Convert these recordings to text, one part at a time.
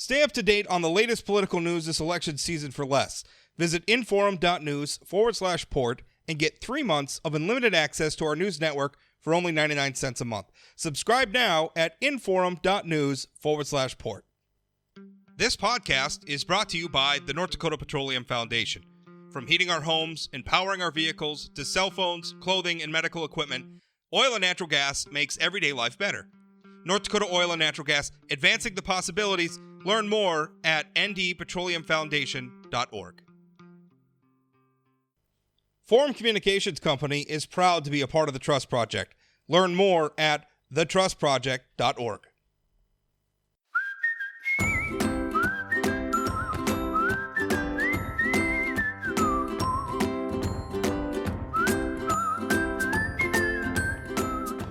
Stay up to date on the latest political news this election season for less. Visit inforum.news/port and get 3 months of unlimited access to our news network for only 99 cents a month. Subscribe now at inforum.news/port. This podcast is brought to you by the North Dakota Petroleum Foundation. From heating our homes and powering our vehicles to cell phones, clothing, and medical equipment, oil and natural gas makes everyday life better. North Dakota Oil and Natural Gas, advancing the possibilities. Learn more at ndpetroleumfoundation.org. Forum Communications Company is proud to be a part of the Trust Project. Learn more at thetrustproject.org.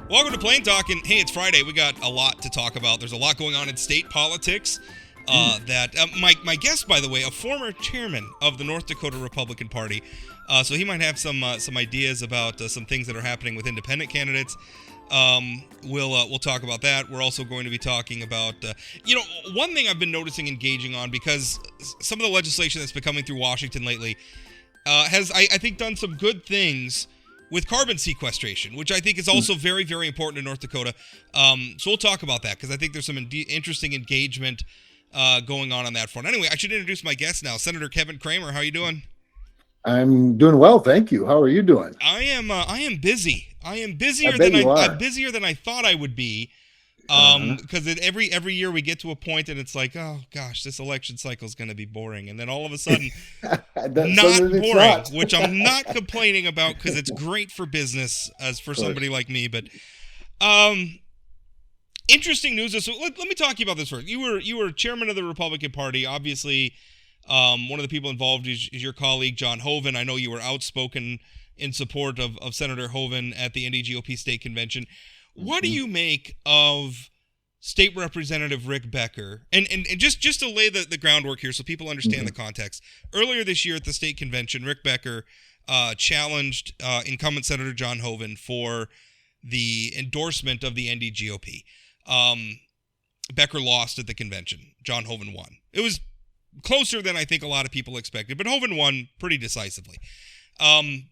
Welcome to Plain Talk, and hey, it's Friday. We got a lot to talk about. There's a lot going on in state politics. My guest, by the way, a former chairman of the North Dakota Republican Party, so he might have some ideas about some things that are happening with independent candidates. We'll talk about that. We're also going to be talking about one thing I've been noticing engaging on, because some of the legislation that's been coming through Washington lately has I think done some good things with carbon sequestration, which I think is also very, very important in North Dakota. So we'll talk about that, because I think there's some interesting engagement going on that front. Anyway, I should introduce my guest now, Senator Kevin Cramer. How are you doing? I'm doing well, thank you. How are you doing? I am busy. I am busier I'm busier than I thought I would be. Because every year we get to a point and it's like, oh gosh, this election cycle is going to be boring, and then all of a sudden, not boring, which I'm not complaining about, because it's great for business as for somebody like me. But interesting news. So let me talk to you about this first. You were chairman of the Republican Party. Obviously, one of the people involved is your colleague John Hoeven. I know you were outspoken in support of Senator Hoeven at the NDGOP state convention. What do you make of State Representative Rick Becker? And just to lay the groundwork here so people understand the context. Earlier this year at the state convention, Rick Becker challenged incumbent Senator John Hoeven for the endorsement of the NDGOP. Becker lost at the convention. John Hoeven won. It was closer than I think a lot of people expected, but Hoeven won pretty decisively.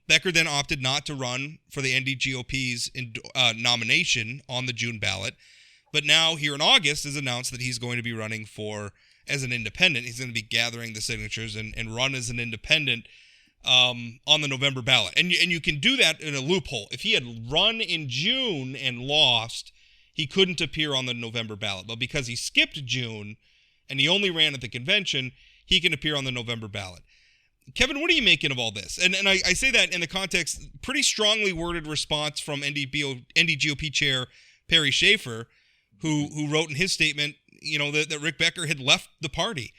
Becker then opted not to run for the NDGOP's nomination on the June ballot, but now here in August has announced that he's going to be running as an independent. He's going to be gathering the signatures and run as an independent on the November ballot. And you can do that in a loophole. If he had run in June and lost, he couldn't appear on the November ballot. But because he skipped June and he only ran at the convention, he can appear on the November ballot. Kevin, what are you making of all this? And I say that in the context, pretty strongly worded response from NDGOP chair Perry Schafer, who wrote in his statement, that Rick Becker had left the party.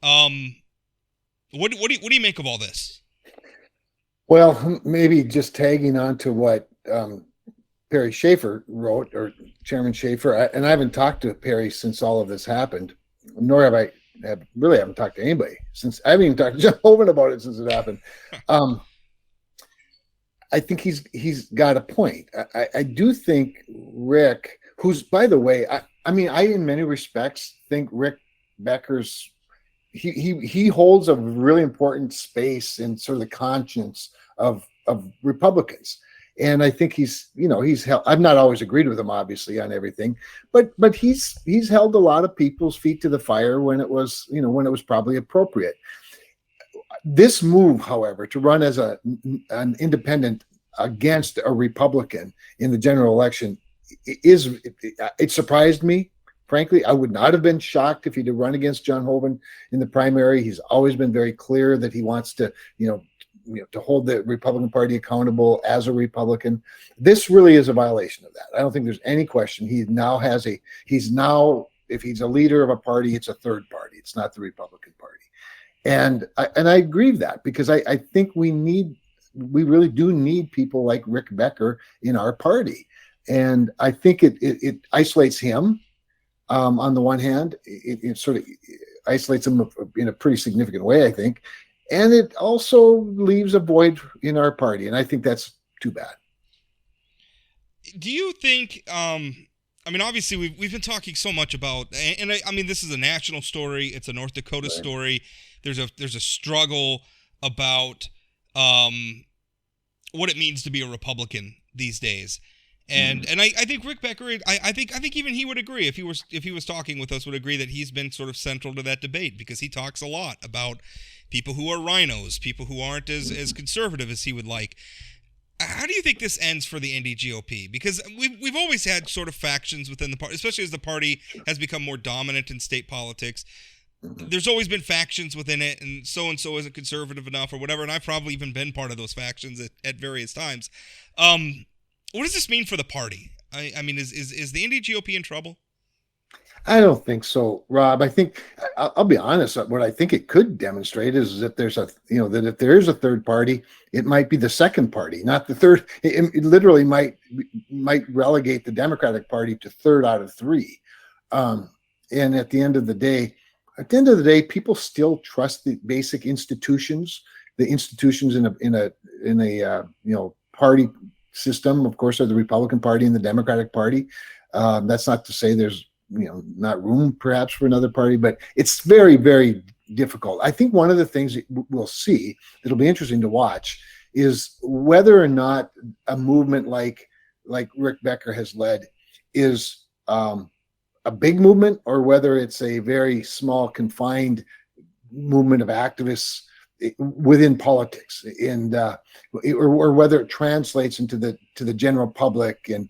What do you make of all this? Well, maybe just tagging on to what Perry Schafer wrote, or Chairman Schafer, and I haven't talked to Perry since all of this happened, nor have I haven't talked to anybody since. I haven't even talked to John Hoeven about it since it happened. I think he's got a point. I do think Rick, who's, by the way, I in many respects think Rick Becker's he holds a really important space in sort of the conscience of Republicans. And I think he's held, I've not always agreed with him, obviously, on everything, but he's held a lot of people's feet to the fire when it was probably appropriate. This move, however, to run as an independent against a Republican in the general election it surprised me. Frankly, I would not have been shocked if he'd have run against John Hoeven in the primary. He's always been very clear that he wants to, to hold the Republican Party accountable as a Republican. This really is a violation of that. I don't think there's any question. If he's a leader of a party, it's a third party. It's not the Republican Party. And I agree with that, because I think we really do need people like Rick Becker in our party. And I think it isolates him. On the one hand, it sort of isolates him in a pretty significant way, I think. And it also leaves a void in our party. And I think that's too bad. Do you think, I mean, obviously, we've been talking so much about, and I mean, this is a national story. It's a North Dakota story. There's a struggle about what it means to be a Republican these days, and I think Rick Becker, I think even he would agree if he was talking with us, would agree that he's been sort of central to that debate, because he talks a lot about people who are rhinos, people who aren't as conservative as he would like. How do you think this ends for the NDGOP? Because we've always had sort of factions within the party, especially as the party has become more dominant in state politics. There's always been factions within it, and so isn't conservative enough or whatever, and I've probably even been part of those factions at various times. What does this mean for the party? I mean, is the NDGOP in trouble? I don't think so, Rob. I think I'll be honest. What I think it could demonstrate is that there's that if there is a third party, it might be the second party, not the third. It literally might relegate the Democratic Party to third out of three. And at the end of the day, people still trust the basic institutions. The institutions in a party system, of course, are the Republican Party and the Democratic Party. That's not to say there's not room perhaps for another party, but it's very, very difficult. I think one of the things that we'll see that'll be interesting to watch is whether or not a movement like Rick Becker has led is a big movement, or whether it's a very small, confined movement of activists within politics, and or whether it translates into the general public. And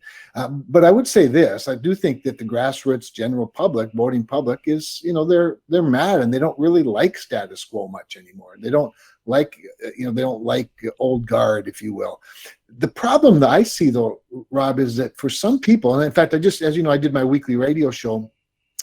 but I would say this: I do think that the grassroots general public, voting public, is they're mad, and they don't really like status quo much anymore. They don't like old guard, if you will. The problem that I see, though, Rob, is that for some people, and in fact, I did my weekly radio show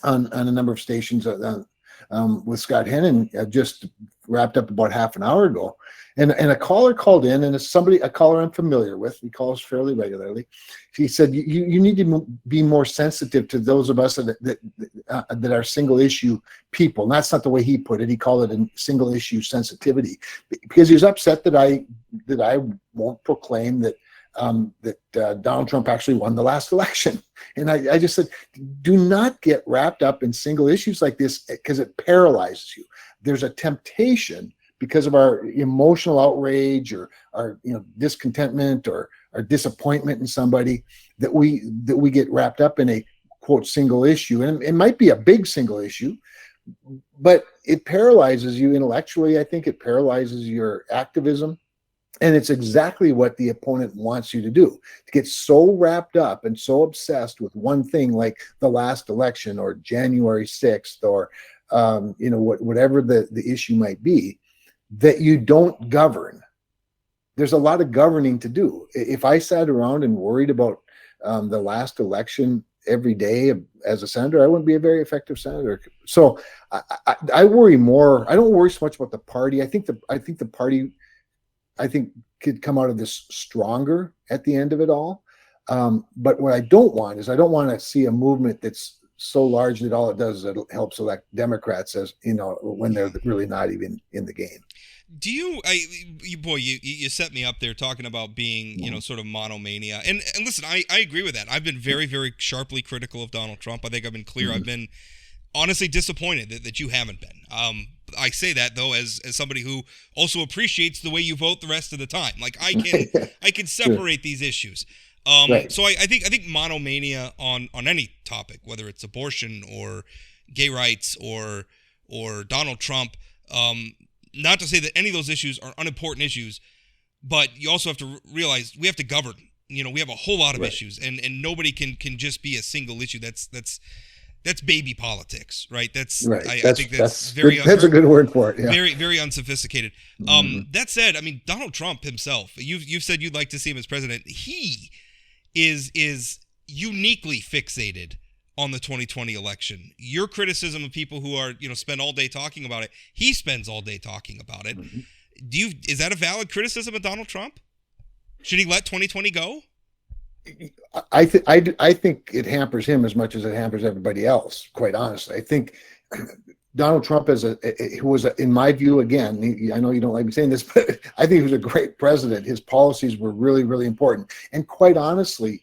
on a number of stations with Scott Hennon, just wrapped up about half an hour ago, and a caller called in, and it's a caller I'm familiar with. He calls fairly regularly. He said, you need to be more sensitive to those of us that are single issue people. And that's not the way he put it. He called it a single issue sensitivity, because he was upset that I won't proclaim that Donald Trump actually won the last election. And I just said, do not get wrapped up in single issues like this, because it paralyzes you. There's a temptation, because of our emotional outrage or our discontentment or our disappointment in somebody, that we get wrapped up in a quote single issue. And it might be a big single issue, but it paralyzes you intellectually. I think it paralyzes your activism. And it's exactly what the opponent wants you to do, to get so wrapped up and so obsessed with one thing, like the last election or January 6th or whatever the issue might be, that you don't govern. There's a lot of governing to do. If I sat around and worried about the last election every day as a senator, I wouldn't be a very effective senator. So I worry more. I don't worry so much about the party. I think the party could come out of this stronger at the end of it all. But what I don't want to see a movement that's so large that all it does is it helps elect Democrats, as when they're really not even in the game. Do you, you set me up there talking about being, sort of monomania. And listen, I agree with that. I've been very, very sharply critical of Donald Trump. I think I've been clear. Mm-hmm. I've been honestly disappointed that you haven't been. I say that, though, as somebody who also appreciates the way you vote the rest of the time. Like, I can separate these issues. Right. So I think monomania on any topic, whether it's abortion or gay rights or Donald Trump, not to say that any of those issues are unimportant issues, but you also have to realize we have to govern. We have a whole lot of issues, and nobody can just be a single issue. That's baby politics, right? That's right. I think that's very good. That's a good word for it. Yeah. Very, very unsophisticated. That said, I mean, Donald Trump himself, you've said you'd like to see him as president. He is uniquely fixated on the 2020 election. Your criticism of people who are, spend all day talking about it, he spends all day talking about it. Mm-hmm. Is that a valid criticism of Donald Trump? Should he let 2020 go? I think it hampers him as much as it hampers everybody else, quite honestly. I think Donald Trump was in my view, again, I know you don't like me saying this, but I think he was a great president. His policies were really, really important. And quite honestly,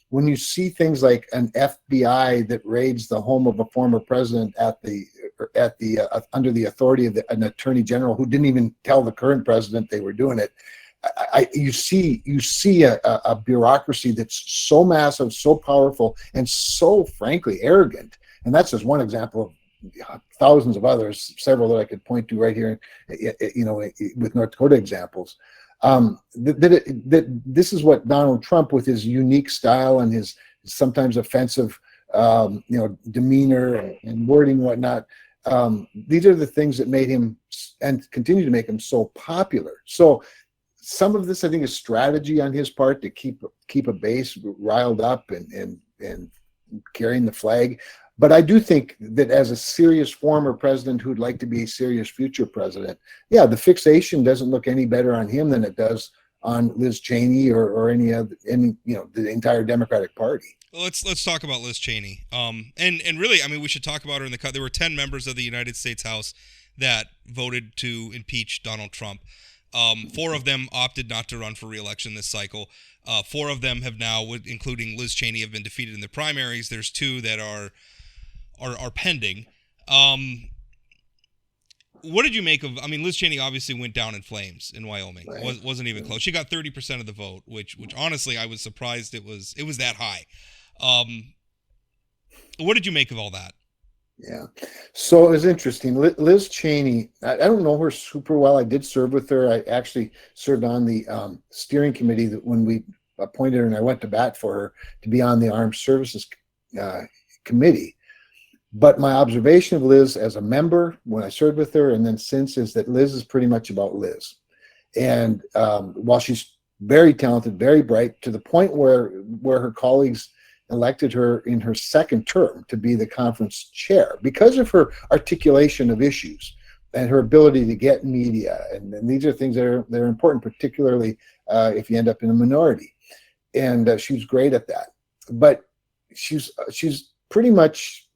when you see things like an FBI that raids the home of a former president under the authority of an attorney general who didn't even tell the current president they were doing it, you see a bureaucracy that's so massive, so powerful, and so frankly arrogant. And that's just one example of thousands of others, several that I could point to right here, with North Dakota examples. That this is what Donald Trump, with his unique style and his sometimes offensive, demeanor and wording and whatnot. These are the things that made him and continue to make him so popular. So some of this, I think, is strategy on his part to keep a base riled up and carrying the flag. But I do think that as a serious former president who'd like to be a serious future president, yeah, the fixation doesn't look any better on him than it does on Liz Cheney or the entire Democratic Party. Well, let's talk about Liz Cheney. And really, I mean, we should talk about her in the cut. There were 10 members of the United States House that voted to impeach Donald Trump. 4 of them opted not to run for re-election this cycle. 4 of them have now, including Liz Cheney, have been defeated in the primaries. There's 2 that are pending. What did you make of? I mean, Liz Cheney obviously went down in flames in Wyoming. Right. Wasn't even close. She got 30% of the vote, which honestly I was surprised it was that high. What did you make of all that? Yeah, so it was interesting. Liz Cheney, I don't know her super well. I did serve with her. I actually served on the steering committee that when we appointed her, and I went to bat for her to be on the Armed Services Committee. But my observation of Liz as a member when I served with her and then since is that Liz is pretty much about Liz. And while she's very talented, very bright, to the point where her colleagues elected her in her second term to be the conference chair because of her articulation of issues and her ability to get media. And these are things that are important, particularly if you end up in a minority. And she was great at that. But she's pretty much,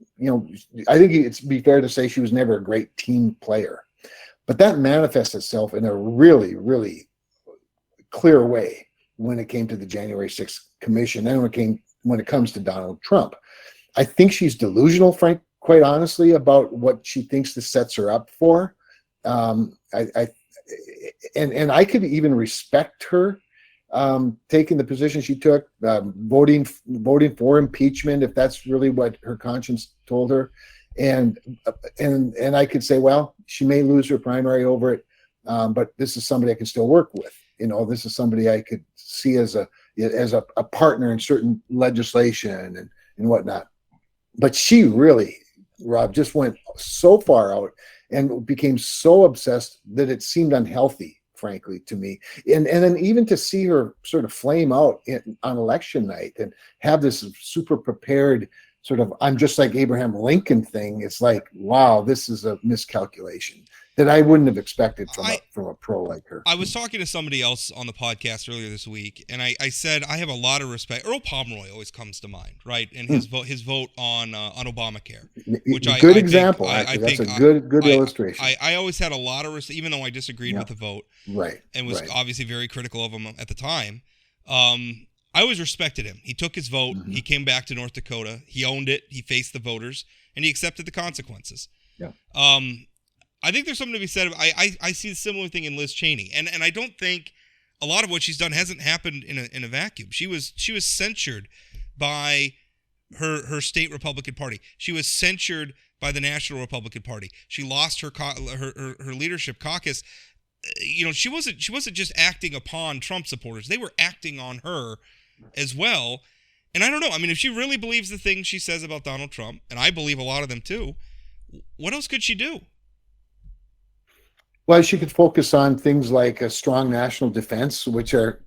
I think it's be fair to say she was never a great team player. But that manifests itself in a really, really clear way when it came to the January 6th commission and when it comes to Donald Trump. I think she's delusional, quite honestly, about what she thinks this sets her up for. And I could even respect her taking the position she took, voting for impeachment, if that's really what her conscience told her. And I could say, well, she may lose her primary over it, but this is somebody I can still work with. This is somebody I could see as a partner in certain legislation and whatnot. But she really, Rob, just went so far out and became so obsessed that it seemed unhealthy, frankly, to me. And then even to see her sort of flame out on election night and have this super prepared sort of I'm just like Abraham Lincoln thing, it's like, wow, this is a miscalculation that I wouldn't have expected from a pro like her. I was talking to somebody else on the podcast earlier this week, and I said I have a lot of respect. Earl Pomeroy always comes to mind, right? And his vote on Obamacare, which good example. I think that's a good illustration. I always had a lot of respect, even though I disagreed with the vote, right? And was obviously very critical of him at the time. I always respected him. He took his vote. Mm-hmm. He came back to North Dakota. He owned it. He faced the voters, and he accepted the consequences. Yeah. I think there's something to be said. I see a similar thing in Liz Cheney, and I don't think a lot of what she's done hasn't happened in a vacuum. She was censured by her state Republican Party. She was censured by the National Republican Party. She lost her leadership caucus. She wasn't just acting upon Trump supporters. They were acting on her as well. And I don't know. I mean, if she really believes the things she says about Donald Trump, and I believe a lot of them too, what else could she do? Well, she could focus on things like a strong national defense, which are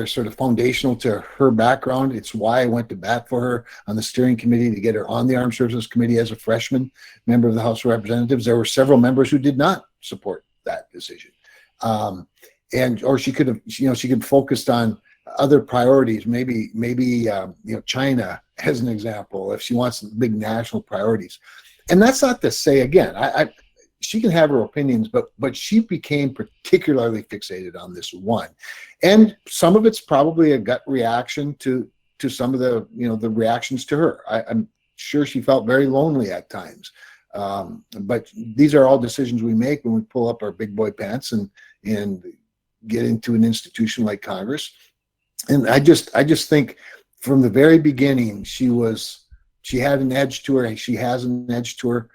sort of foundational to her background. It's why I went to bat for her on the steering committee to get her on the Armed Services Committee as a freshman member of the House of Representatives. There were several members who did not support that decision. Or she could have, she could have focused on other priorities, maybe China as an example, if she wants big national priorities. And that's not to say, again, she can have her opinions, but she became particularly fixated on this one. And some of it's probably a gut reaction to to some of the, the reactions to her. I'm sure she felt very lonely at times. But these are all decisions we make when we pull up our big boy pants and get into an institution like Congress. And I just think from the very beginning, she had an edge to her. She has an edge to her.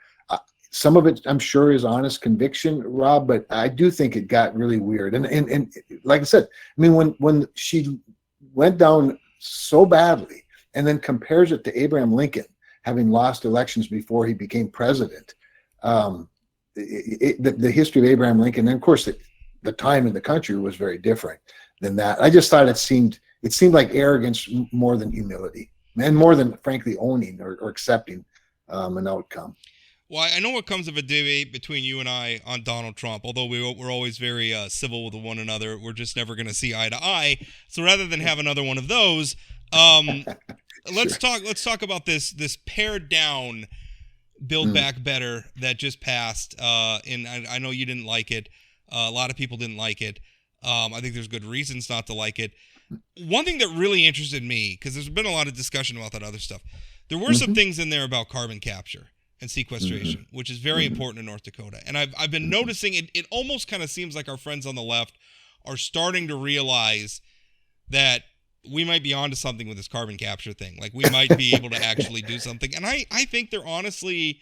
Some of it, I'm sure, is honest conviction, Rob, but I do think it got really weird. And like I said, I mean, when she went down so badly and then compares it to Abraham Lincoln, having lost elections before he became president, the history of Abraham Lincoln, and of course, the time in the country was very different than that. I just thought it seemed like arrogance more than humility, and more than, frankly, owning or accepting an outcome. Well, I know what comes of a debate between you and I on Donald Trump, although we're always very civil with one another. We're just never going to see eye to eye. So rather than have another one of those, let's talk about this pared down Build Back Better that just passed. And I know you didn't like it. A lot of people didn't like it. I think there's good reasons not to like it. One thing that really interested me, because there's been a lot of discussion about that other stuff, there were some things in there about carbon capture and sequestration, which is very important in North Dakota. And I've been noticing it almost kind of seems like our friends on the left are starting to realize that we might be onto something with this carbon capture thing. Like, we might be able to actually do something. And I think they're honestly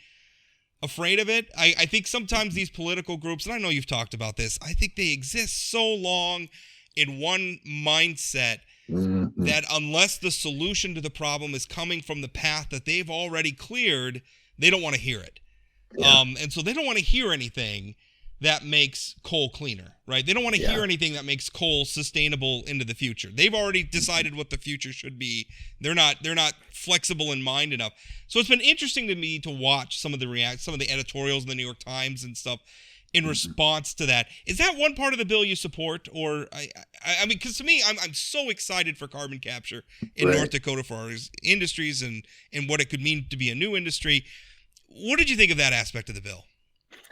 afraid of it. I think sometimes these political groups, and I know you've talked about this, I think they exist so long in one mindset that unless the solution to the problem is coming from the path that they've already cleared, they don't want to hear it. Yeah. And so they don't want to hear anything that makes coal cleaner, right? They don't want to hear anything that makes coal sustainable into the future. They've already decided what the future should be. They're not flexible in mind enough. So it's been interesting to me to watch some of the editorials in the New York Times and stuff in response to that. Is that one part of the bill you support? Or I mean, because to me, I'm so excited for carbon capture in North Dakota for our industries and what it could mean to be a new industry. What did you think of that aspect of the bill?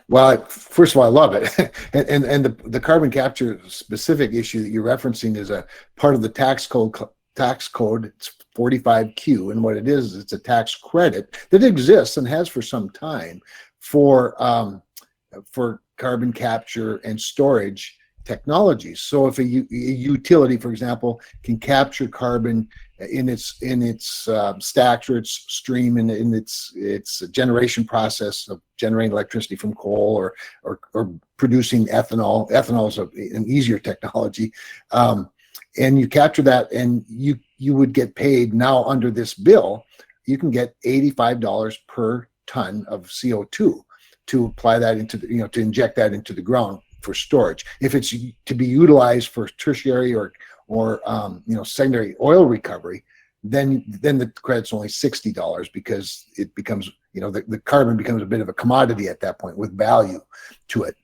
Well, first of all, I love it. and the carbon capture specific issue that you're referencing is a part of the tax code. It's 45Q, and what it is, it's a tax credit that exists and has for some time for carbon capture and storage technologies. So if a utility, for example, can capture carbon in its stacks or its stream in its generation process of generating electricity from coal or producing ethanol. Ethanol is an easier technology, and you capture that, and you would get paid now under this bill. You can get $85 per ton of CO2 to apply that into to inject that into the ground for storage. If it's to be utilized for tertiary or secondary oil recovery, then the credit's only $60 because it becomes, the carbon becomes a bit of a commodity at that point with value to it.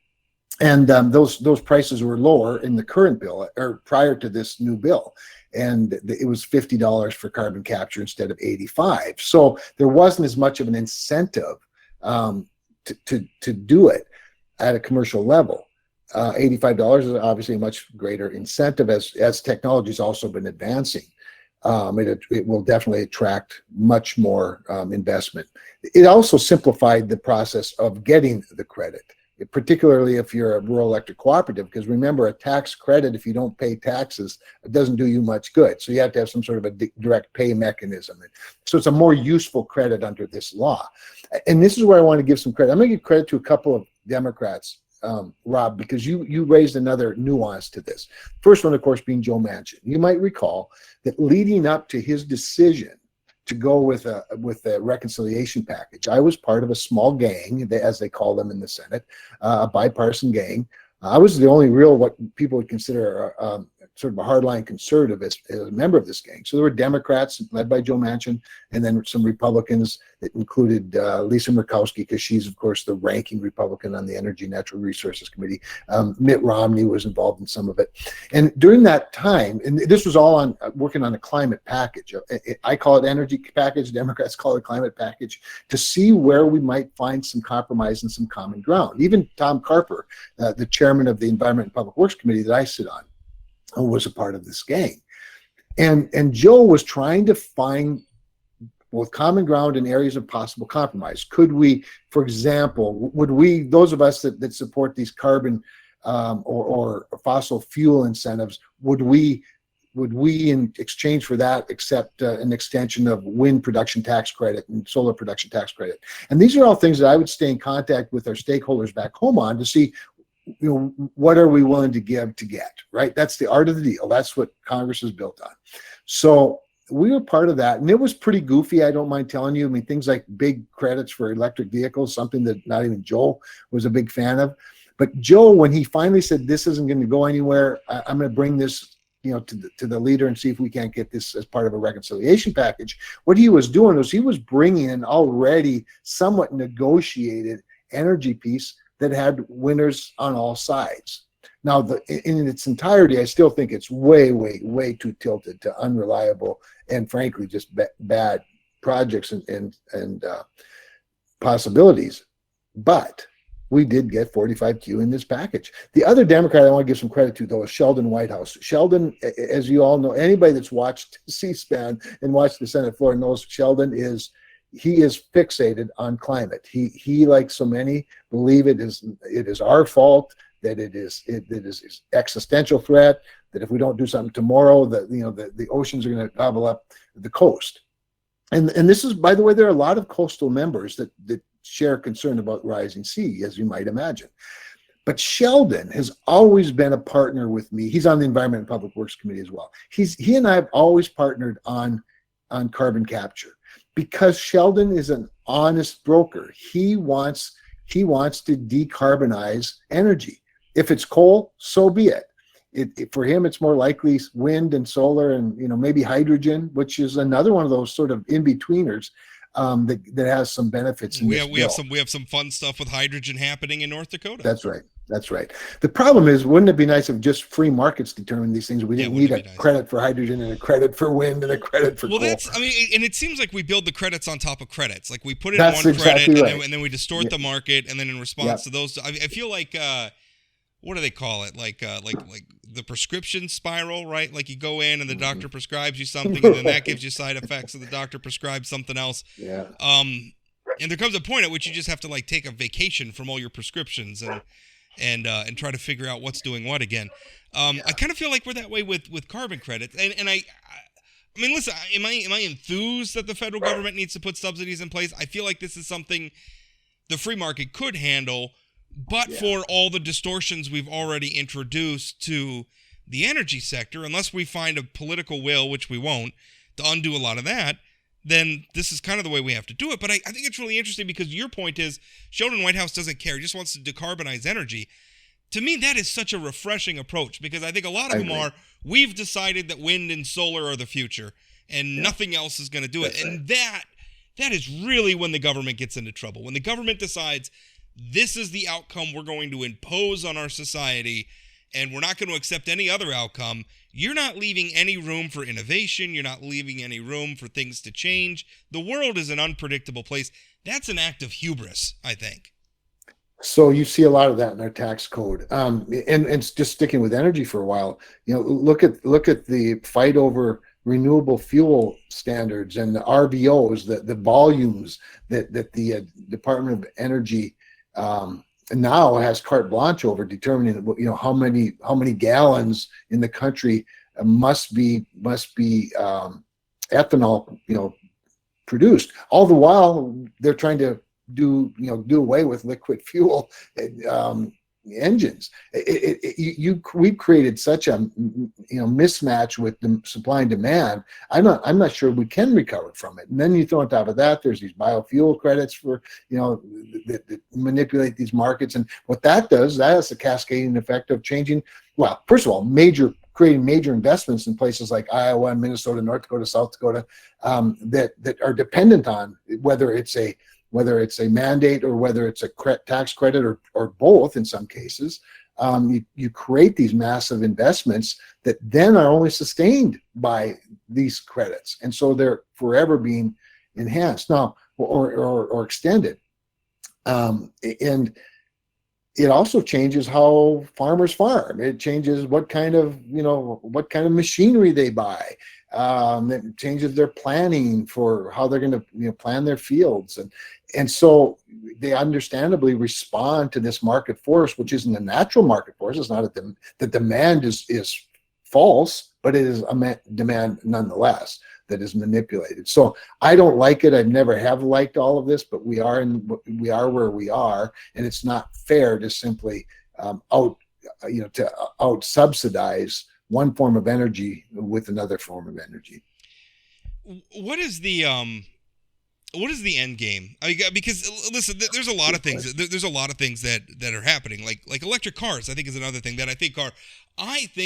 And those prices were lower in the current bill or prior to this new bill. And it was $50 for carbon capture instead of $85. So there wasn't as much of an incentive to do it at a commercial level. $85 is obviously a much greater incentive as technology's also been advancing. It will definitely attract much more investment. It also simplified the process of getting the credit, particularly if you're a rural electric cooperative, because remember, a tax credit, if you don't pay taxes, it doesn't do you much good. So you have to have some sort of a direct pay mechanism. So it's a more useful credit under this law. And this is where I want to give some credit. I'm going to give credit to a couple of Democrats, Rob, because you raised another nuance to this. First one, of course, being Joe Manchin. You might recall that leading up to his decision to go with a reconciliation package, I was part of a small gang, as they call them in the Senate, a bipartisan gang. I was the only real, what people would consider sort of a hardline conservative as a member of this gang. So there were Democrats led by Joe Manchin, and then some Republicans that included Lisa Murkowski, because she's, of course, the ranking Republican on the Energy and Natural Resources Committee. Mitt Romney was involved in some of it. And during that time, and this was all on working on a climate package. I call it energy package. Democrats call it climate package, to see where we might find some compromise and some common ground. Even Tom Carper, the chairman of the Environment and Public Works Committee that I sit on, was a part of this gang. And Joe was trying to find both common ground and areas of possible compromise. Could we, for example, would we, those of us that support these carbon or fossil fuel incentives, would we in exchange for that accept an extension of wind production tax credit and solar production tax credit? And these are all things that I would stay in contact with our stakeholders back home on to see, what are we willing to give to get, right? That's the art of the deal. That's what Congress is built on. So we were part of that, and it was pretty goofy. I don't mind telling you. I mean, things like big credits for electric vehicles, something that not even Joe was a big fan of. But Joe, when he finally said this isn't going to go anywhere, I'm going to bring this, to the leader and see if we can't get this as part of a reconciliation package. What he was doing was he was bringing an already somewhat negotiated energy piece that had winners on all sides. Now, in its entirety, I still think it's way, way, way too tilted to unreliable and frankly just bad projects and possibilities. But we did get 45Q in this package. The other Democrat I want to give some credit to, though, is Sheldon Whitehouse. Sheldon, as you all know, anybody that's watched C-SPAN and watched the Senate floor knows Sheldon is fixated on climate. He like so many believe it is our fault, that it is existential threat, that if we don't do something tomorrow, that the oceans are going to gobble up the coast. And this is, by the way, there are a lot of coastal members that share concern about rising sea, as you might imagine. But Sheldon has always been a partner with me. He's on the Environment and Public Works Committee as well. He and I have always partnered on carbon capture, because Sheldon is an honest broker. He wants to decarbonize energy. If it's coal, so be it. For him, it's more likely wind and solar and maybe hydrogen, which is another one of those sort of in-betweeners that has some benefits. We have some fun stuff with hydrogen happening in North Dakota. That's right. The problem is, wouldn't it be nice if just free markets determined these things? We didn't need a credit for hydrogen and a credit for wind and a credit for coal. And it seems like we build the credits on top of credits. Like we put it in one credit and then we distort the market, and then in response to those, I feel like what do they call it? Like the prescription spiral, right? Like you go in and the doctor prescribes you something, and then that gives you side effects, and the doctor prescribes something else. Yeah. And there comes a point at which you just have to take a vacation from all your prescriptions and try to figure out what's doing what again. I kind of feel like we're that way with carbon credits, and I mean, listen, am I enthused that the federal government needs to put subsidies in place? I feel like this is something the free market could handle, but for all the distortions we've already introduced to the energy sector, unless we find a political will, which we won't, to undo a lot of that, then this is kind of the way we have to do it. But I think it's really interesting, because your point is Sheldon Whitehouse doesn't care. He just wants to decarbonize energy. To me, that is such a refreshing approach, because I think a lot of them are, we've decided that wind and solar are the future and nothing else is going to do it. And that is really when the government gets into trouble. When the government decides this is the outcome we're going to impose on our society, and we're not going to accept any other outcome, you're not leaving any room for innovation. You're not leaving any room for things to change. The world is an unpredictable place. That's an act of hubris, I think. So you see a lot of that in our tax code, and just sticking with energy for a while. Look at the fight over renewable fuel standards and the RVOs, the volumes that the Department of Energy now has carte blanche over determining how many gallons in the country must be ethanol produced. All the while they're trying to do away with liquid fuel engines. We've created such a mismatch with the supply and demand. I'm not sure we can recover from it. And then you throw on top of that, there's these biofuel credits for that manipulate these markets, and what that does, that has a cascading effect of changing. Well, first of all, creating major investments in places like Iowa and Minnesota, North Dakota, South Dakota, that are dependent on whether it's a mandate or whether it's a tax credit or both in some cases. You create these massive investments that then are only sustained by these credits. And so they're forever being enhanced now or extended. And it also changes how farmers farm. It changes what kind of machinery they buy. It changes their planning for how they're going to plan their fields, and so they understandably respond to this market force, which isn't a natural market force. It's not the demand is false, but it is a demand nonetheless that is manipulated. So I don't like it. I never have liked all of this, but we are where we are, and it's not fair to simply out subsidize one form of energy with another form of energy. What is the end game? Because listen, there's a lot of things. There's a lot of things that are happening. Like electric cars, I think is another thing that I think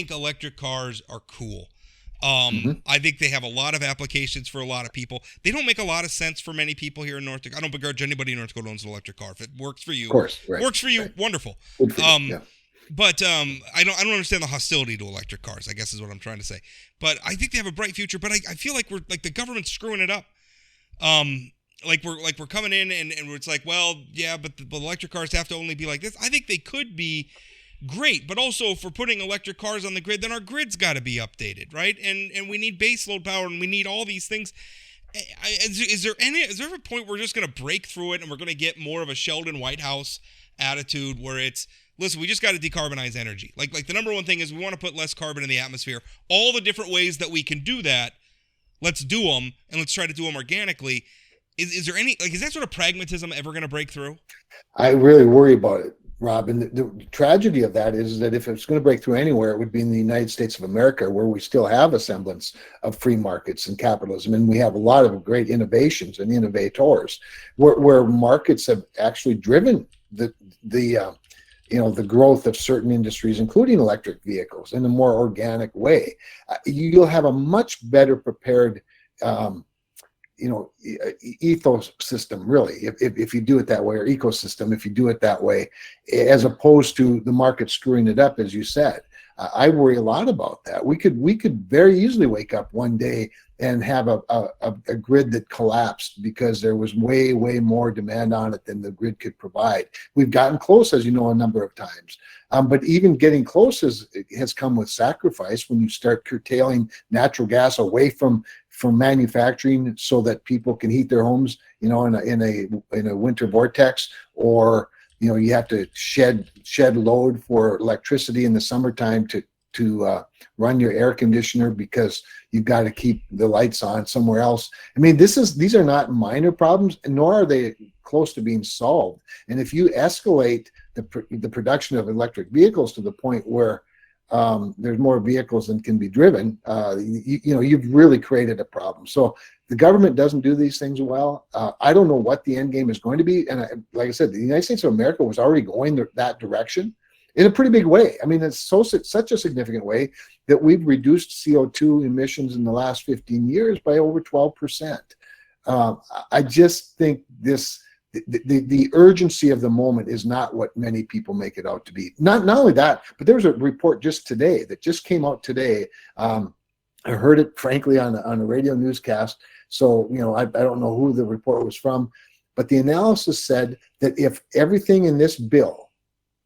electric cars are cool. I think they have a lot of applications for a lot of people. They don't make a lot of sense for many people here in North Dakota. I don't begrudge anybody in North Dakota owns an electric car. If it works for you, of course, right, works for you, right. Wonderful. Good for you, yeah. But I don't understand the hostility to electric cars, I guess is what I'm trying to say. But I think they have a bright future, but I feel like we're like the government's screwing it up. Like we're coming in and it's like, well, yeah, but the electric cars have to only be like this. I think they could be great, but also if we're putting electric cars on the grid, then our grid's got to be updated, right? And we need baseload power, and we need all these things. Is there ever a point where we're just going to break through it and we're going to get more of a Sheldon Whitehouse attitude where it's, listen, we just got to decarbonize energy. Like the number one thing is we want to put less carbon in the atmosphere. All the different ways that we can do that, let's do them, and let's try to do them organically. Is there any, is that sort of pragmatism ever going to break through? I really worry about it, Rob. And the tragedy of that is that if it's going to break through anywhere, it would be in the United States of America, where we still have a semblance of free markets and capitalism. And we have a lot of great innovations and innovators where markets have actually driven the growth of certain industries, including electric vehicles, in a more organic way. You'll have a much better prepared ethos system, really, if you do it that way, or ecosystem, if you do it that way, as opposed to the market screwing it up, as you said. I worry a lot about that. We could very easily wake up one day and have a grid that collapsed because there was way more demand on it than the grid could provide. We've gotten close, as you know, a number of times. But even getting close has come with sacrifice when you start curtailing natural gas away from manufacturing so that people can heat their homes, in a winter vortex, or you have to shed load for electricity in the summertime to run your air conditioner because you've got to keep the lights on somewhere else. I mean, these are not minor problems, nor are they close to being solved. And if you escalate the production of electric vehicles to the point where there's more vehicles than can be driven, you've really created a problem. So the government doesn't do these things well. I don't know what the end game is going to be. And like I said, the United States of America was already going that direction in a pretty big way. I mean, it's such a significant way that we've reduced CO2 emissions in the last 15 years by over 12%. I just think the urgency of the moment is not what many people make it out to be. Not only that, but there was a report just today that just came out today. I heard it, frankly, on a radio newscast. So, I don't know who the report was from, but the analysis said that if everything in this bill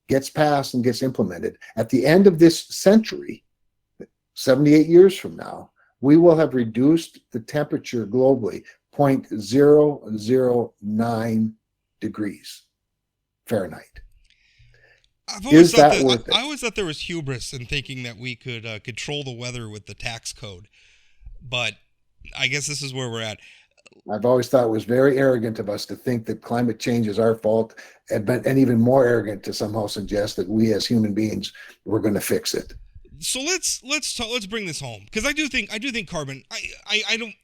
gets passed and gets implemented, at the end of this century, 78 years from now, we will have reduced the temperature globally 0.009 degrees Fahrenheit. I always thought there was hubris in thinking that we could control the weather with the tax code, but I guess this is where we're at. I've always thought it was very arrogant of us to think that climate change is our fault, and even more arrogant to somehow suggest that we as human beings were going to fix it. So let's bring this home, because I do think carbon. I don't.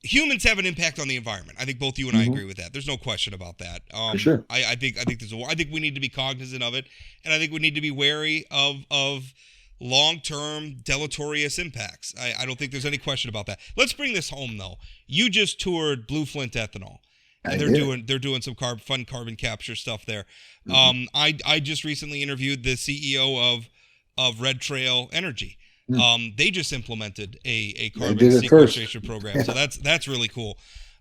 Humans have an impact on the environment. I think both you and I agree with that. There's no question about that. For sure. I think we need to be cognizant of it, and I think we need to be wary of long-term deleterious impacts. I don't think there's any question about that. Let's bring this home, though. You just toured Blue Flint Ethanol, and they're doing some fun carbon capture stuff there. I just recently interviewed the CEO of Red Trail Energy. They just implemented a carbon sequestration program, so that's really cool.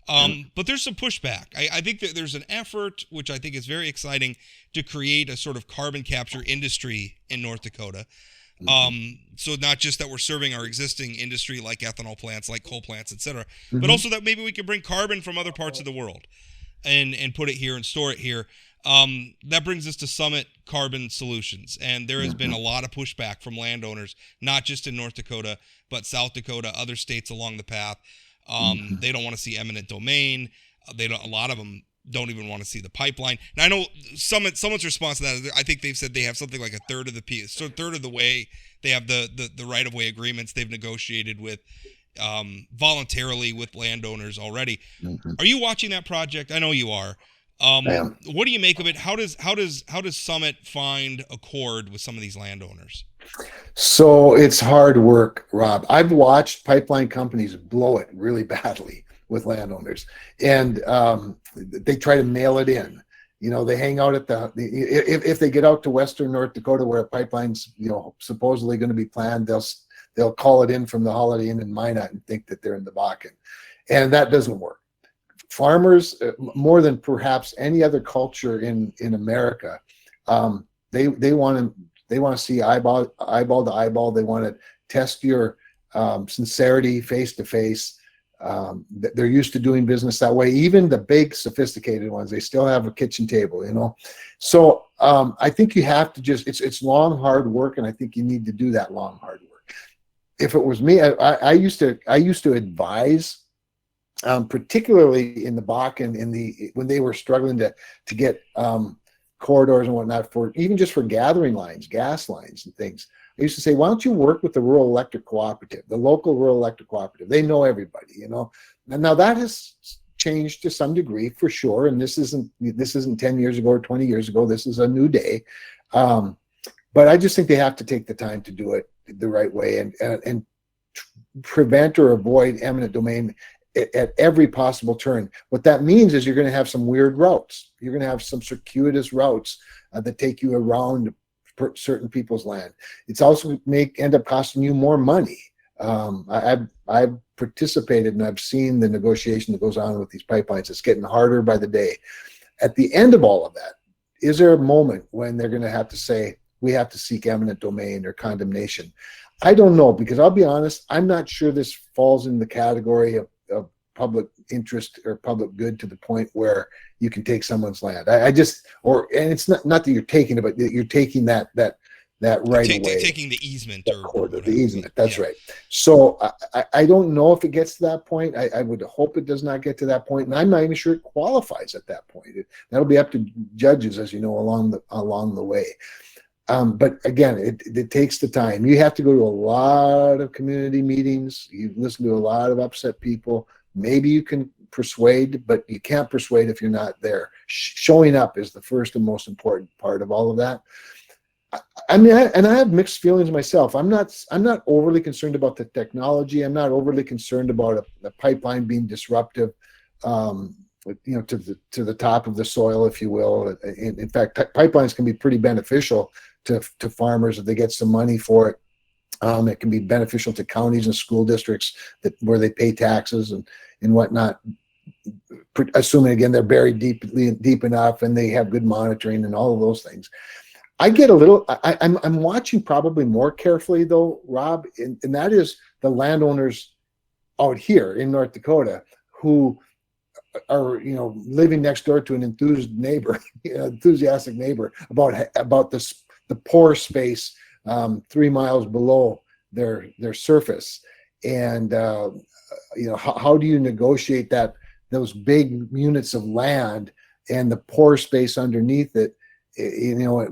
But there's some pushback. I think that there's an effort, which I think is very exciting, to create a sort of carbon capture industry in North Dakota. So not just that we're serving our existing industry like ethanol plants, like coal plants, etc., but Mhm. also that maybe we can bring carbon from other parts of the world and put it here and store it here. That brings us to Summit Carbon Solutions, and there has been a lot of pushback from landowners, not just in North Dakota, but South Dakota, other states along the path. They don't want to see eminent domain. A lot of them don't even want to see the pipeline. Now I know Summit's response to that is, I think they've said they have something like a third of the way they have the right of way agreements they've negotiated with voluntarily with landowners already. Are you watching that project? I know you are. What do you make of it? How does Summit find accord with some of these landowners? So it's hard work, Rob. I've watched pipeline companies blow it really badly with landowners, and they try to mail it in. They hang out at if they get out to western North Dakota where a pipeline's supposedly going to be planned, they'll call it in from the Holiday Inn in Minot and think that they're in the Bakken, and that doesn't work. Farmers, more than perhaps any other culture in America, they want to see eyeball to eyeball. They want to test your sincerity face to face. They're used to doing business that way. Even the big sophisticated ones, they still have a kitchen table, So I think you have to it's long, hard work, and I think you need to do that long, hard work. If it was me, I used to advise, particularly in the Bakken, when they were struggling to get corridors and whatnot for gathering lines, gas lines and things. I used to say, why don't you work with the rural electric cooperative, the local rural electric cooperative? They know everybody, And now that has changed to some degree for sure. And this isn't 10 years ago or 20 years ago. This is a new day. But I just think they have to take the time to do it the right way and prevent or avoid eminent domain at every possible turn. What that means is you're going to have some weird routes. You're going to have some circuitous routes that take you around certain people's land. It's also end up costing you more money. I've participated and I've seen the negotiation that goes on with these pipelines. It's getting harder by the day. At the end of all of that, is there a moment when they're going to have to say, we have to seek eminent domain or condemnation? I don't know, because I'll be honest, I'm not sure this falls in the category of public interest or public good to the point where you can take someone's land. And it's not that you're taking it, but you're taking that right away. Taking the easement or the easement. That's right. So I don't know if it gets to that point. I would hope it does not get to that point, and I'm not even sure it qualifies at that point. That'll be up to judges, as you know, along the way. But again, it takes the time. You have to go to a lot of community meetings. You listen to a lot of upset people. Maybe you can persuade, but you can't persuade if you're not there. Showing up is the first and most important part of all of that. I have mixed feelings myself. I'm not overly concerned about the technology. I'm not overly concerned about a pipeline being disruptive, to the top of the soil, if you will. In fact, pipelines can be pretty beneficial to farmers if they get some money for it. It can be beneficial to counties and school districts where they pay taxes and whatnot, assuming again they're buried deep enough and they have good monitoring and all of those things. I get I'm watching probably more carefully though, Rob, and that is the landowners out here in North Dakota who are living next door to an enthusiastic neighbor about the pore space 3 miles below their surface, and how do you negotiate those big units of land and the pore space underneath it,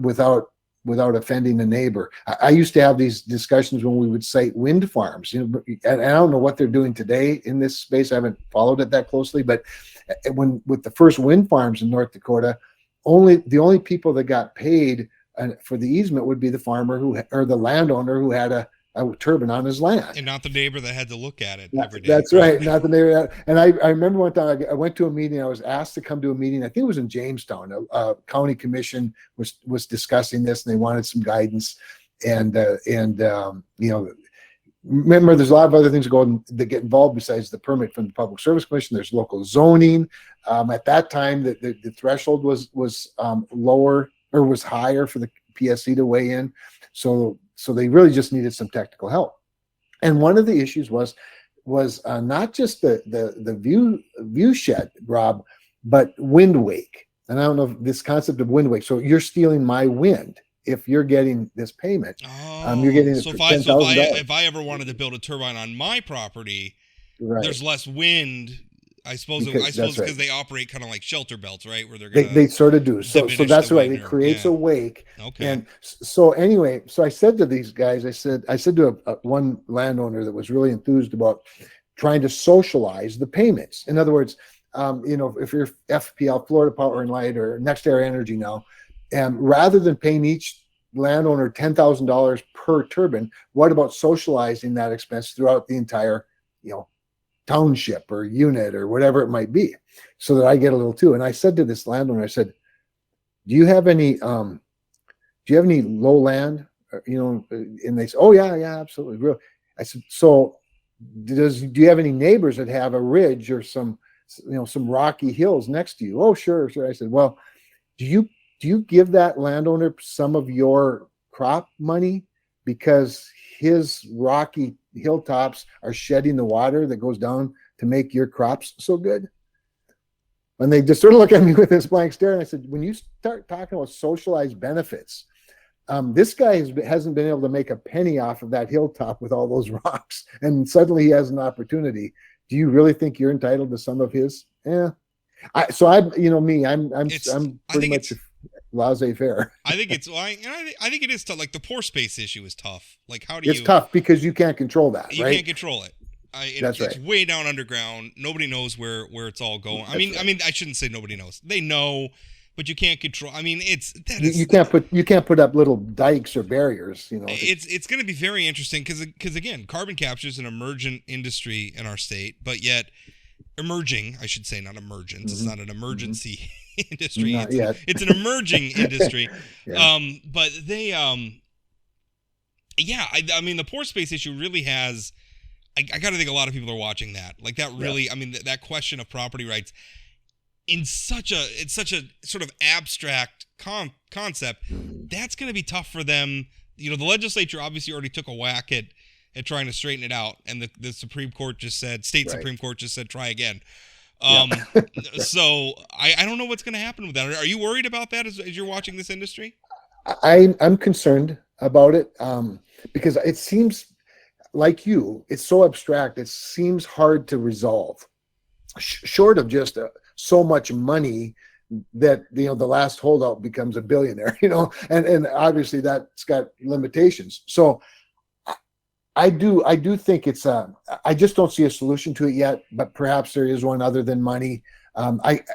without offending the neighbor? I used to have these discussions when we would site wind farms, and I don't know what they're doing today in this space. I haven't followed it that closely, but with the first wind farms in North Dakota, the only people that got paid for the easement would be the farmer or the landowner who had a turbine on his land, and not the neighbor that had to look at it every day. That's right, not the neighbor. And I remember one time I went to a meeting. I was asked to come to a meeting. I think it was in Jamestown. A county commission was discussing this, and they wanted some guidance. And remember, there's a lot of other things that get involved besides the permit from the Public Service Commission. There's local zoning. At that time, the threshold was lower or was higher for the PSC to weigh in. So so they really just needed some technical help. And one of the issues was not just the view shed, Rob, but wind wake. And I don't know if this concept of wind wake. So you're stealing my wind. If you're getting this payment, you're getting it for $10,000. If I ever wanted to build a turbine on my property, right, there's less wind. I suppose because they operate kind of like shelter belts, right? Where they sort of do. So that's right. It creates a wake. Okay. And so anyway, so I said to these guys, I said to one landowner that was really enthused about trying to socialize the payments. In other words, if you're FPL, Florida Power and Light, or Next Era Energy now, rather than paying each landowner $10,000 per turbine, what about socializing that expense throughout the entire, township or unit or whatever it might be, so that I get a little too? And I said to this landowner, I said, do you have any low land? And they said, oh yeah, absolutely. I said, so do you have any neighbors that have a ridge or some rocky hills next to you? Oh, sure. I said, well, do you give that landowner some of your crop money because his rocky hilltops are shedding the water that goes down to make your crops so good? And they just sort of look at me with this blank stare. And I said, when you start talking about socialized benefits, this guy hasn't been able to make a penny off of that hilltop with all those rocks, and suddenly he has an opportunity. Do you really think you're entitled to some of his? Yeah. I'm pretty much laissez-faire. I think it is tough. Like the pore space issue is tough. Like it's tough because you can't control that. You right? can't control it. It's way down underground. Nobody knows where it's all going. I mean, I shouldn't say nobody knows. They know, but you can't control. I mean, you can't put up little dikes or barriers. It's going to be very interesting because again, carbon capture is an emergent industry in our state, but yet emerging, I should say, not emergence. It's not an emergency industry. It's an emerging industry. Yeah. But they, I mean, the pore space issue really has. I got to think a lot of people are watching that. Like that really, I mean, that question of property rights it's such a sort of abstract concept. That's going to be tough for them. The legislature obviously already took a whack at trying to straighten it out, and the Supreme Court just said, Supreme Court just said, try again. So I don't know what's going to happen with that. Are you worried about that as you're watching this industry? I'm concerned about it because it seems like it's so abstract. It seems hard to resolve, short of just so much money that the last holdout becomes a billionaire. And obviously that's got limitations. So I do think I just don't see a solution to it yet, but perhaps there is one other than money.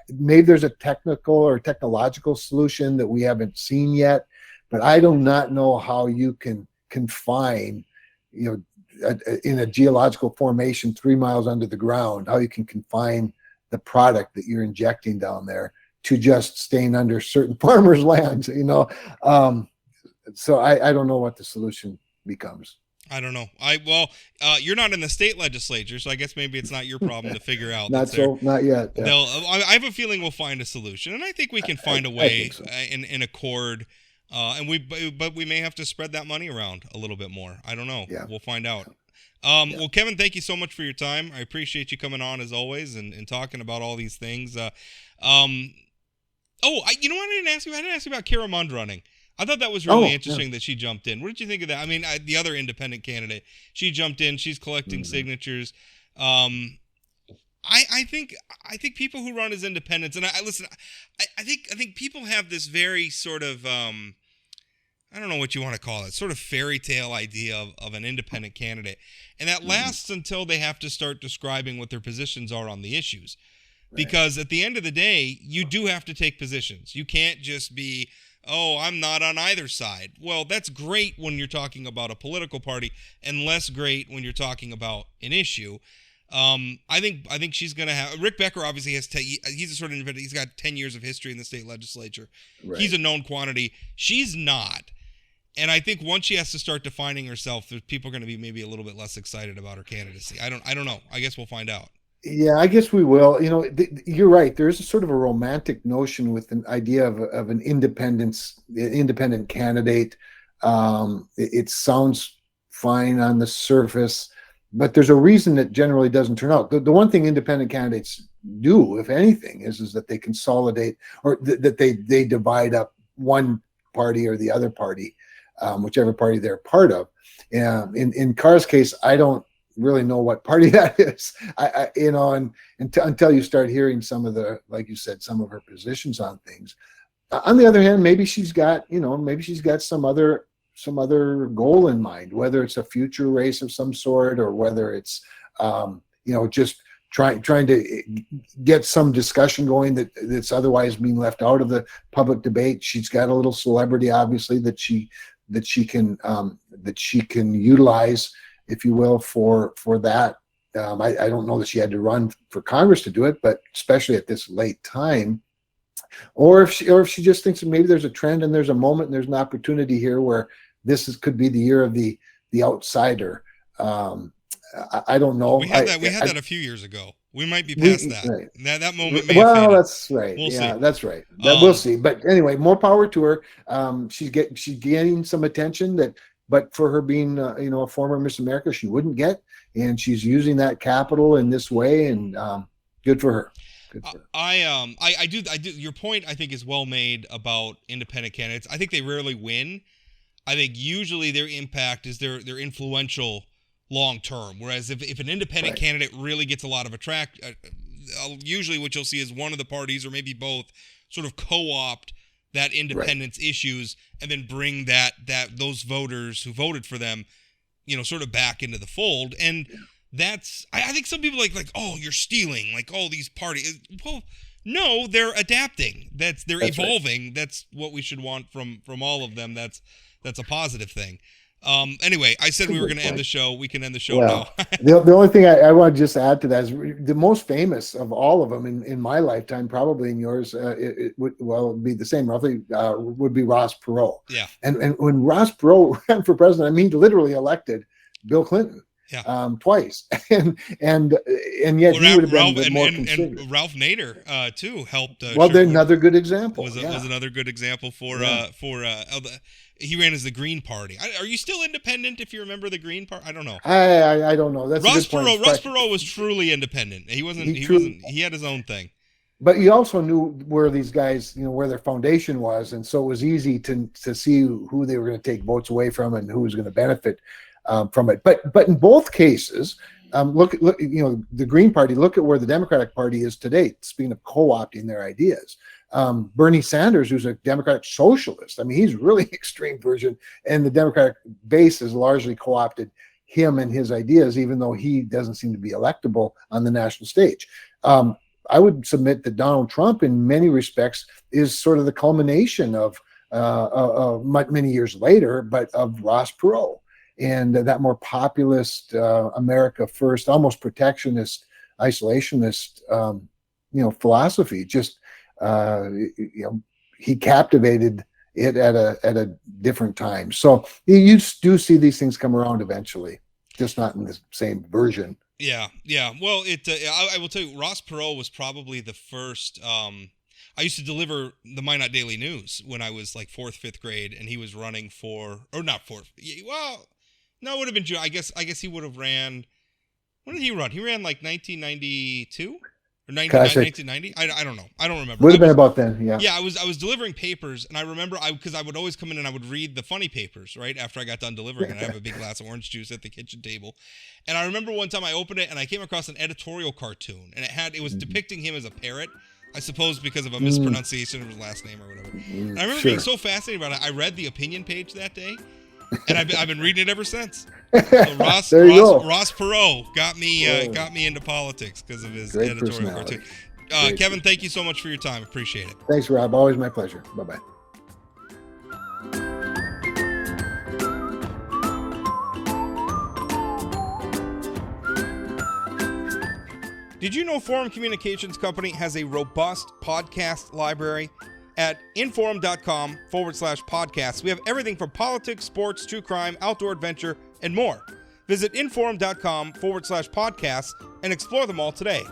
Maybe there's a technical or technological solution that we haven't seen yet, but I do not know how you can confine, in a geological formation 3 miles under the ground, how you can confine the product that you're injecting down there to just staying under certain farmers' lands, So I don't know what the solution becomes. I don't know. You're not in the state legislature, so I guess maybe it's not your problem to figure out. Not yet. Yeah. I have a feeling we'll find a solution, and I think we can find a way in accord. But we may have to spread that money around a little bit more. I don't know. Yeah. We'll find out. Well, Kevin, thank you so much for your time. I appreciate you coming on as always and talking about all these things. You know what I didn't ask you? I didn't ask you about Kara Mund running. I thought that was really interesting that she jumped in. What did you think of that? I mean, the other independent candidate, she jumped in. She's collecting signatures. I think people who run as independents, and I think people have this very sort of I don't know what you want to call it, sort of fairy tale idea of an independent candidate, and that lasts until they have to start describing what their positions are on the issues. Because at the end of the day, you do have to take positions. You can't just be, oh, I'm not on either side. Well, that's great when you're talking about a political party, and less great when you're talking about an issue. I think she's going to have. Rick Becker obviously has. He's a sort of independent. He's got 10 years of history in the state legislature. Right. He's a known quantity. She's not. And I think once she has to start defining herself, people are going to be maybe a little bit less excited about her candidacy. I don't know. I guess we'll find out. Yeah, I guess we will. You're right. There's a sort of a romantic notion with an idea of an independent candidate. It sounds fine on the surface, but there's a reason that generally doesn't turn out. The one thing independent candidates do, if anything, is that they consolidate, or that they divide up one party or the other party, whichever party they're part of. In Carr's case, I don't really know what party that is. And until you start hearing some of the, like you said, some of her positions on things. On the other hand, maybe she's got some other goal in mind, whether it's a future race of some sort, or whether it's just trying to get some discussion going that's otherwise being left out of the public debate. She's got a little celebrity, obviously, that she can utilize, if you will, for that. I don't know that she had to run for Congress to do it, but especially at this late time, or if she just thinks that maybe there's a trend and there's a moment and there's an opportunity here where could be the year of the outsider. I don't know. We had that a few years ago. We might be past that. Right. That moment may have faded. That's right. We'll see. That's right. We'll see. But anyway, more power to her. She's getting some attention but for her being a former Miss America, she wouldn't get, and she's using that capital in this way, and good for her. I do. Your point, I think, is well made about independent candidates. I think they rarely win. I think usually their impact is they're influential long term. Whereas if an independent candidate really gets a lot of usually what you'll see is one of the parties, or maybe both, sort of co-opt that independence issues and then bring those voters who voted for them, sort of back into the fold. And that's, I think some people like, oh, you're stealing, like all these parties. Well, no, they're adapting. They're evolving. Right. That's what we should want from all of them. That's a positive thing. Anyway, I said we were going to end the show. We can end the show now. The only thing I want to just add to that is the most famous of all of them in my lifetime, probably in yours, it would be the same roughly, would be Ross Perot. Yeah. And when Ross Perot ran for president, he literally elected Bill Clinton. Yeah. Twice, and yet he would have been a bit more considered. And Ralph Nader too helped. They're another good example. Was another good example for he ran as the Green Party. Are you still independent if you remember the Green Party? I don't know. I don't know. That's Ross Perot. Ross Perot was truly independent. He wasn't. He had his own thing. But you also knew where these guys, where their foundation was, and so it was easy to see who they were going to take votes away from and who was going to benefit from it. But in both cases, look, the Green Party, look at where the Democratic Party is today, speaking of co-opting their ideas. Bernie Sanders, who's a Democratic socialist, he's really extreme version, and the Democratic base has largely co-opted him and his ideas, even though he doesn't seem to be electable on the national stage. I would submit that Donald Trump, in many respects, is sort of the culmination of many years later, but of Ross Perot. And that more populist, America first, almost protectionist, isolationist, philosophy. Just he captivated it at a different time. So you do see these things come around eventually, just not in the same version. Yeah. Well, I will tell you, Ross Perot was probably the first. I used to deliver the Minot Daily News when I was like 4th, 5th grade, and he was running for, or not 4th. Well. No, it would have been. I guess he would have ran. When did he run? He ran like 1992 or 1990. I don't know. I don't remember. Would have been about then. Yeah. Yeah, I was delivering papers, and I remember because I would always come in and I would read the funny papers right after I got done delivering, and I have a big glass of orange juice at the kitchen table. And I remember one time I opened it and I came across an editorial cartoon, and it was depicting him as a parrot. I suppose because of a mispronunciation of his last name or whatever. And I remember being so fascinated about it. I read the opinion page that day. And I've been reading it ever since. So Ross Perot got me into politics because of his editorial cartoon. Kevin, thank you so much for your time. Appreciate it. Thanks, Rob. Always my pleasure. Bye-bye. Did you know Forum Communications Company has a robust podcast library? At inforum.com/podcasts. We have everything from politics, sports, true crime, outdoor adventure, and more. Visit inforum.com/podcasts and explore them all today.